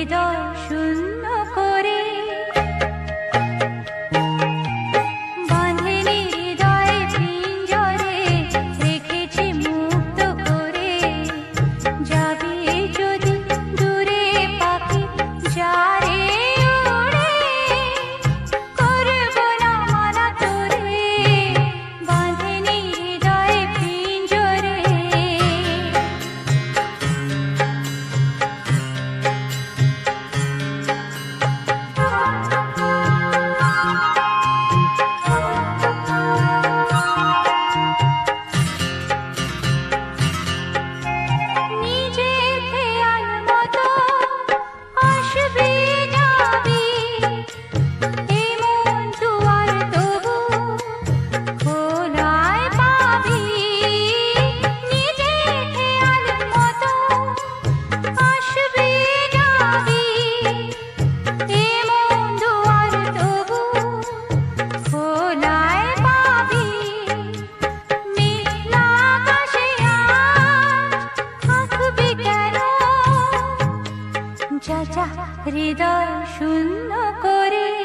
হৃদয় শূন্য করে বাঁধেনি হৃদয়ে পিঞ্জরে রেখেছি মুক্ত করে যাবি যদি দূরে পাখি যারে উড়ে করব না মানা তোরে বাঁধেনি হৃদয়ে পিঞ্জরে নিজে খেয়াল মতো আসবি যাবি এমন দুয়ার তবু খোলায় পাবি নিজে খেয়াল মতো আসবি যাবি এমন দুয়ার তবু খোলায় পাবি মেঘলা আকাশে থাকবি কেন যা যা হৃদয় শূন্য করে